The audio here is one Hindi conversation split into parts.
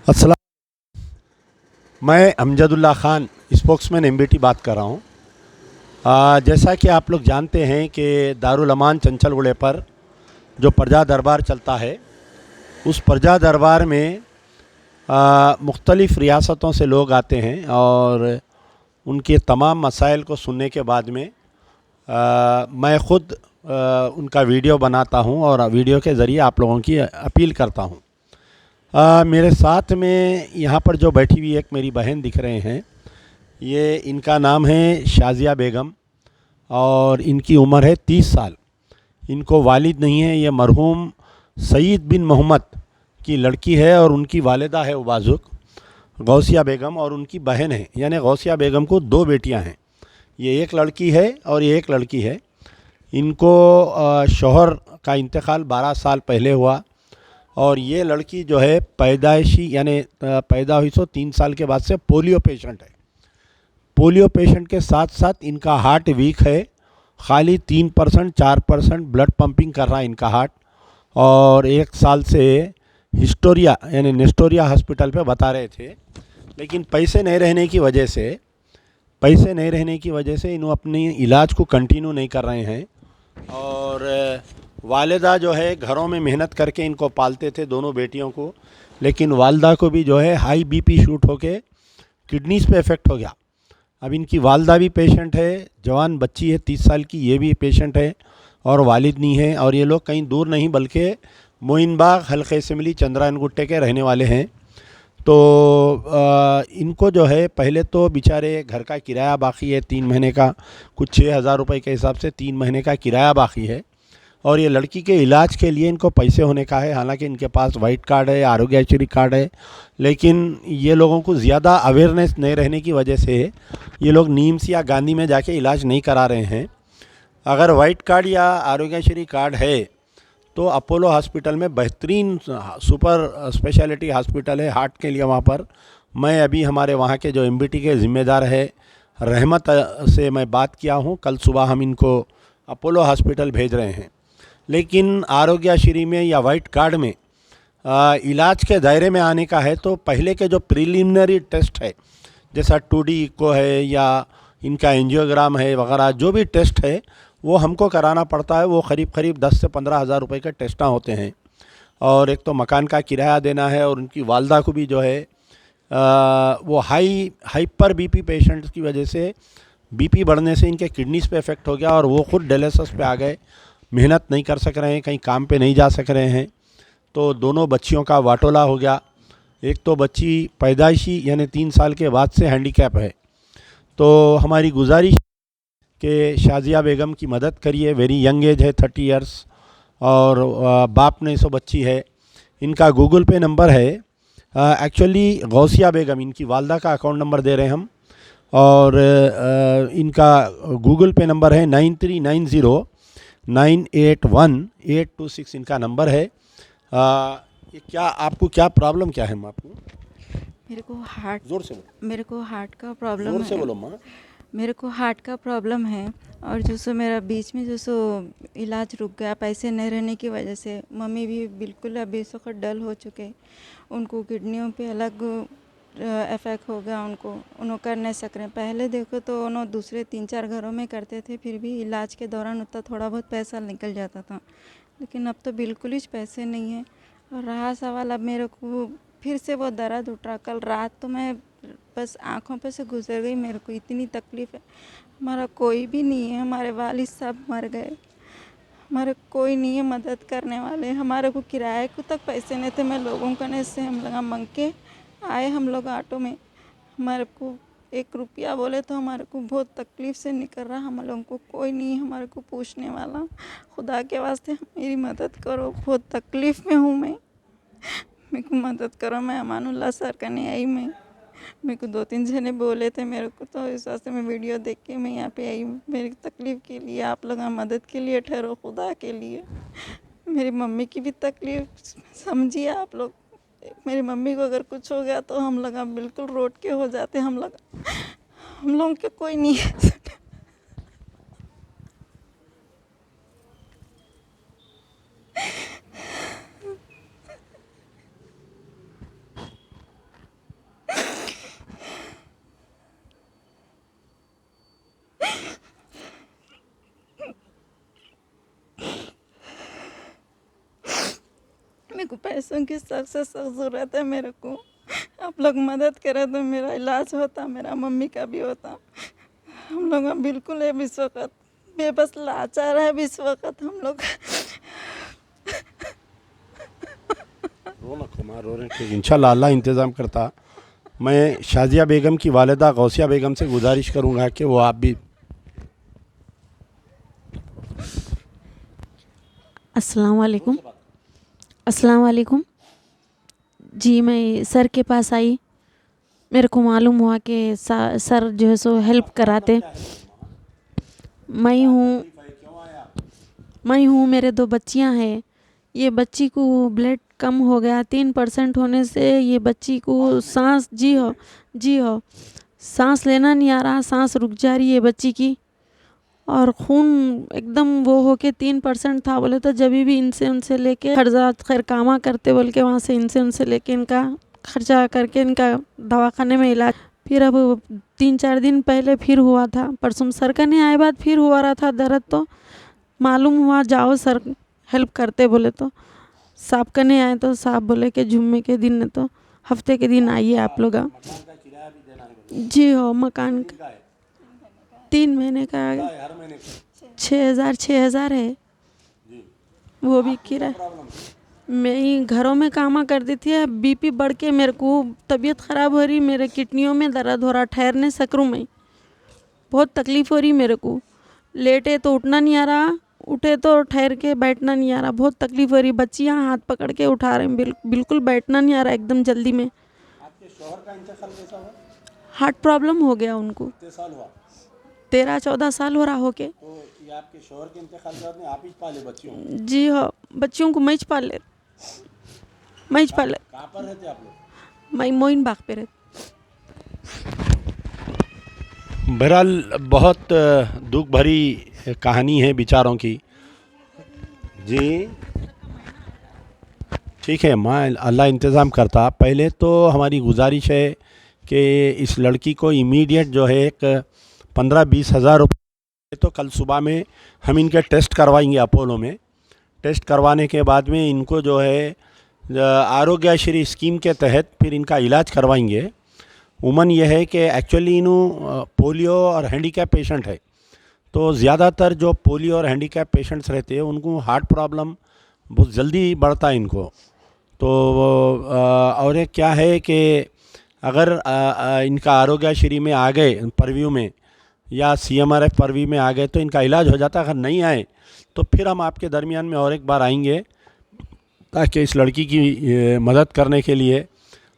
अस्सलाम। मैं अमजदुल्ला ख़ान स्पोक्समैन एमबीटी बात कर रहा हूँ। जैसा कि आप लोग जानते हैं कि दारुल अमान चंचलगुड़े पर जो प्रजा दरबार चलता है, उस प्रजा दरबार में मुख्तलिफ़ रियासतों से लोग आते हैं और उनके तमाम मसाइल को सुनने के बाद में मैं ख़ुद उनका वीडियो बनाता हूँ और वीडियो के ज़रिए आप लोगों की अपील करता हूँ। मेरे साथ में यहाँ पर जो बैठी हुई एक मेरी बहन दिख रहे हैं, ये इनका नाम है शाज़िया बेगम और इनकी उम्र है 30 साल। इनको वालिद नहीं है, ये मरहूम सईद बिन मोहम्मद की लड़की है और उनकी वालिदा है वाजुक गौसिया बेगम और उनकी बहन है। यानी गौसिया बेगम को 2 बेटियां हैं, ये एक लड़की है और ये एक लड़की है। इनको शौहर का इंतकाल 12 साल पहले हुआ और ये लड़की जो है पैदाइशी यानी पैदा हुई 3 साल के बाद से पोलियो पेशेंट है। पोलियो पेशेंट के साथ साथ इनका हार्ट वीक है, खाली 3% 4% ब्लड पंपिंग कर रहा है इनका हार्ट। और 1 साल से हिस्टोरिया यानी नेस्टोरिया हॉस्पिटल पे बता रहे थे, लेकिन पैसे नहीं रहने की वजह से इन्हों अपनी इलाज को कंटिन्यू नहीं कर रहे हैं। और वालिदा जो है घरों में मेहनत करके इनको पालते थे, दोनों बेटियों को, लेकिन वालिदा को भी जो है हाई बीपी शूट होके किडनीज पे इफ़ेक्ट हो गया। अब इनकी वालिदा भी पेशेंट है, जवान बच्ची है 30 साल की, ये भी पेशेंट है और वालिद नहीं है। और ये लोग कहीं दूर नहीं बल्कि मोइनबाग हल्के असम्बली चंद्रायन गुट्टे के रहने वाले हैं। तो इनको जो है पहले तो बेचारे घर का किराया बाकी है 3 महीने का, कुछ 6,000 रुपये के हिसाब से 3 महीने का किराया बाकी है। और ये लड़की के इलाज के लिए इनको पैसे होने का है, हालांकि इनके पास वाइट कार्ड है, आरोग्यश्री कार्ड है, लेकिन ये लोगों को ज़्यादा अवेयरनेस नहीं रहने की वजह से ये लोग नीम्स या गांधी में जाके इलाज नहीं करा रहे हैं। अगर वाइट कार्ड या आरोग्यश्री कार्ड है तो अपोलो हॉस्पिटल में बेहतरीन सुपर स्पेशलिटी हॉस्पिटल है हार्ट के लिए, वहाँ पर मैं अभी हमारे वहाँ के जो एमबीटी के ज़िम्मेदार है रहमत से मैं बात किया हूँ, कल सुबह हम इनको अपोलो हॉस्पिटल भेज रहे हैं। लेकिन आरोग्यश्री में या वाइट कार्ड में इलाज के दायरे में आने का है तो पहले के जो प्रिलिमिनरी टेस्ट है, जैसा 2D इको है या इनका एंजियोग्राम है वगैरह, जो भी टेस्ट है वो हमको कराना पड़ता है। वो करीब 10 से 15 हज़ार रुपये के टेस्ट होते हैं। और एक तो मकान का किराया देना है और उनकी वालदा को भी जो है वो हाइपर बीपी पेशेंट्स की वजह से बीपी बढ़ने से इनके किडनीज पे इफ़ेक्ट हो गया और वो खुद डायलिसिस पे आ गए, मेहनत नहीं कर सक रहे हैं, कहीं काम पे नहीं जा सक रहे हैं। तो दोनों बच्चियों का वाटोला हो गया। एक तो बच्ची पैदाइशी यानी 3 साल के बाद से हैंडीकैप है। तो हमारी गुजारिश कि शाज़िया बेगम की मदद करिए। वेरी यंग एज है, 30 इयर्स, और बाप ने सो बच्ची है। इनका गूगल पे नंबर है, एक्चुअली गौसिया बेगम इनकी वालदा का अकाउंट नंबर दे रहे हैं हम, और इनका गूगल पे नंबर है 9390981826 इनका नंबर है। ये क्या आपको क्या प्रॉब्लम क्या है माँ आपको? मेरे को हार्ट जोर से बोलो। मेरे को हार्ट का प्रॉब्लम जोर से है। बोलो माँ। मेरे को हार्ट का प्रॉब्लम है और जो सो मेरा बीच में जो सो इलाज रुक गया पैसे नहीं रहने की वजह से। मम्मी भी बिल्कुल अभी सो डल हो चुके, उनको किडनियों पे अलग इफेक्ट हो गया, उन्होंने कर नहीं सक रहे। पहले देखो तो उन्होंने दूसरे 3-4 घरों में करते थे, फिर भी इलाज के दौरान उतना थोड़ा बहुत पैसा निकल जाता था, लेकिन अब तो बिल्कुल ही पैसे नहीं है। और रहा सवाल, अब मेरे को फिर से वो दर्द उठ रहा। कल रात तो मैं बस आँखों पे से गुजर गई, मेरे को इतनी तकलीफ़ है। हमारा कोई भी नहीं है, हमारे वालिद सब मर गए, हमारे कोई नहीं है मदद करने वाले। हमारे को किराए को तक पैसे नहीं थे, मैं लोगों का ने से हम लोग मांग के आए, हम लोग ऑटो में। हमारे को 1 रुपया बोले तो हमारे को बहुत तकलीफ़ से निकल रहा। हम लोगों को कोई नहीं है हमारे को पूछने वाला। खुदा के वास्ते मेरी मदद करो, बहुत तकलीफ़ में हूँ मैं, मेरे को मदद करो। मैं अमानुल्लाह सर का नहीं आई। मैं मेरे को 2-3 जने बोले थे मेरे को, तो इस वास्ते मैं वीडियो देख के मैं यहाँ पे आई। मेरी तकलीफ़ के लिए आप लोग मदद के लिए ठहरो, खुदा के लिए। मेरी मम्मी की भी तकलीफ़ समझिए आप लोग। मेरी मम्मी को अगर कुछ हो गया तो हम लोग बिल्कुल रोड के हो जाते। हम लोगों के कोई नहीं है। मेरे को पैसों की सख्त से सख्त ज़रूरत है मेरे को। आप लोग मदद करें तो मेरा इलाज होता, मेरा मम्मी का भी होता। हम लोग बिल्कुल है इस वक्त बेबस लाचार है इस वक्त हम लोग। रो ना कुमार, रो रहे ठीक, इंशाल्लाह अल्लाह इंतज़ाम करता। मैं शाजिया बेगम की वालिदा गौसिया बेगम से गुजारिश करूँगा कि वो आप भी। अस्सलाम वालेकुम। अस्सलाम वालेकुम जी, मैं सर के पास आई। मेरे को मालूम हुआ कि सर जो है सो हेल्प कराते। मैं हूँ, मेरे 2 बच्चियाँ हैं। ये बच्ची को ब्लड कम हो गया, 3% होने से ये बच्ची को सांस, जी हो, सांस लेना नहीं आ रहा, सांस रुक जा रही है बच्ची की। और खून एकदम वो हो के 3% था। बोले तो जब भी इनसे उनसे लेके खर्चा खैर कामा करते बोल के वहाँ से इनसे उनसे लेके इनका खर्चा करके इनका दवाखाने में इलाज। फिर अब 3-4 दिन पहले फिर हुआ था, परसों सर का नहीं आए बाद फिर हुआ रहा था दर्द। तो मालूम हुआ जाओ सर हेल्प करते बोले, तो साहब का नहीं आए तो साहब बोले कि जुम्मे के दिन तो हफ्ते के दिन आइए आप लोग। जी हो, मकान का 3 महीने का 6,000 है, वो भी किराया। मैं ही घरों में कामा करती थी। बीपी बढ़ के मेरे को तबीयत ख़राब हो रही, मेरे किडनियों में दर्द हो रहा, ठहरने सकूँ मैं, बहुत तकलीफ़ हो रही मेरे को। लेटे तो उठना नहीं आ रहा, उठे तो ठहर के बैठना नहीं आ रहा, बहुत तकलीफ़ हो रही। बच्चियाँ हाथ पकड़ के उठा रहे हैं, बिल्कुल बैठना नहीं आ रहा एकदम जल्दी में। आपके शौहर का इंतकाल कैसा हुआ? हार्ट प्रॉब्लम हो गया उनको। कितने साल हुआ? 13-14 साल हो रहा हो के। तो ये आपके शौहर के इंतकाल के बाद में आप ही पाले बच्चियों को? जी हो, बच्चियों को मैं ही पाल ले। कहाँ पर रहते आप लोग? मैं मोइन बाग पे रहती। बहरहाल बहुत दुख भरी कहानी है बेचारों की। जी ठीक है, मैं अल्लाह इंतज़ाम करता। पहले तो हमारी गुजारिश है कि इस लड़की को इमीडिएट जो है एक 15-20 हज़ार रुपये तो कल सुबह में हम इनके टेस्ट करवाएंगे अपोलो में। टेस्ट करवाने के बाद में इनको जो है आरोग्यश्री स्कीम के तहत फिर इनका इलाज करवाएंगे। उमन यह है कि एक्चुअली इन्हों पोलियो और हैंडीकैप पेशेंट है, तो ज़्यादातर जो पोलियो और हैंडीकैप पेशेंट्स रहते हैं उनको हार्ट प्रॉब्लम बहुत जल्दी बढ़ता है इनको। तो और एक क्या है कि अगर इनका आरोग्यश्री में आ गए परव्यू में या CMRF परव्यू में आ गए तो इनका इलाज हो जाता। अगर नहीं आए तो फिर हम आपके दरमियान में और एक बार आएंगे ताकि इस लड़की की मदद करने के लिए।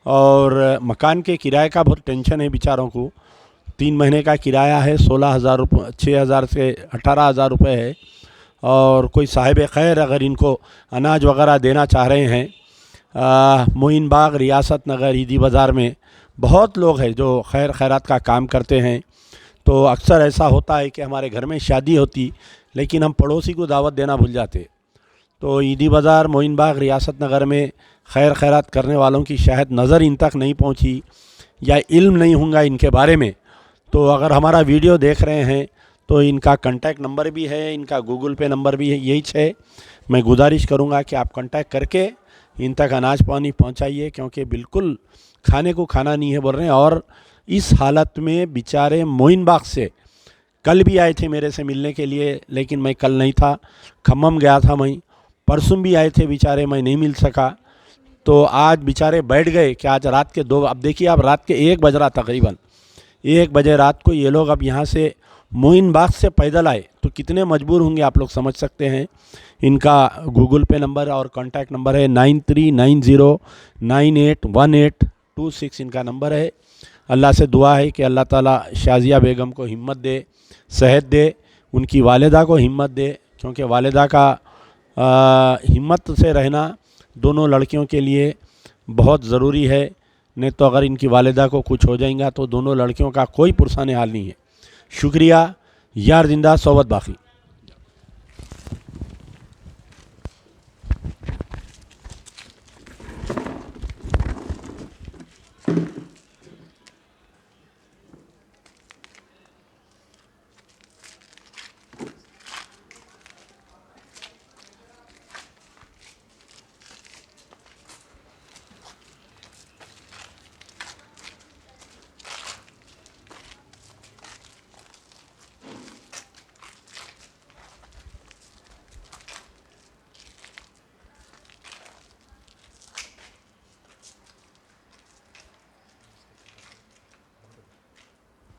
और मकान के किराए का बहुत टेंशन है बेचारों को। 3 महीने का किराया है, 16,000 रुपये, 6,000 से 18,000 रुपये है। और कोई साहिब खैर अगर इनको अनाज वगैरह देना चाह रहे हैं, मोइन बाग रियासत नगर ईदी बाज़ार में बहुत लोग हैं जो खैर खैरात का काम करते हैं। तो अक्सर ऐसा होता है कि हमारे घर में शादी होती लेकिन हम पड़ोसी को दावत देना भूल जाते। तो ईदी बाज़ार मोइन बाग रियासत नगर में खैर खैरात करने वालों की शायद नज़र इन तक नहीं पहुंची या इल्म नहीं होगा इनके बारे में। तो अगर हमारा वीडियो देख रहे हैं तो इनका कांटेक्ट नंबर भी है, इनका गूगल पे नंबर भी है, यही है। मैं गुजारिश करूंगा कि आप कांटेक्ट करके इन तक अनाज पानी पहुंचाइए, क्योंकि बिल्कुल खाने को खाना नहीं है बोल रहे हैं। और इस हालत में बेचारे मोइन बाग से कल भी आए थे मेरे से मिलने के लिए, लेकिन मैं कल नहीं था, खम्मम गया था मैं। परसों भी आए थे बेचारे, मैं नहीं मिल सका। तो आज बेचारे बैठ गए कि आज रात के 2, अब देखिए आप रात के 1 बज रहा, तकरीबन 1 बजे रात को ये लोग अब यहाँ से मोइन बाग से पैदल आए तो कितने मजबूर होंगे आप लोग समझ सकते हैं। इनका गूगल पे नंबर और कॉन्टैक्ट नंबर है 9390981826 इनका नंबर है। अल्लाह से दुआ है कि अल्लाह ताला शाजिया बेगम को हिम्मत दे, सेहत दे, उनकी वालिदा को हिम्मत दे, क्योंकि वालिदा का हिम्मत से रहना दोनों लड़कियों के लिए बहुत ज़रूरी है। नहीं तो अगर इनकी वालिदा को कुछ हो जाएगा तो दोनों लड़कियों का कोई पुरसाने हाल नहीं है। शुक्रिया। यार जिंदा सोबत बाकी।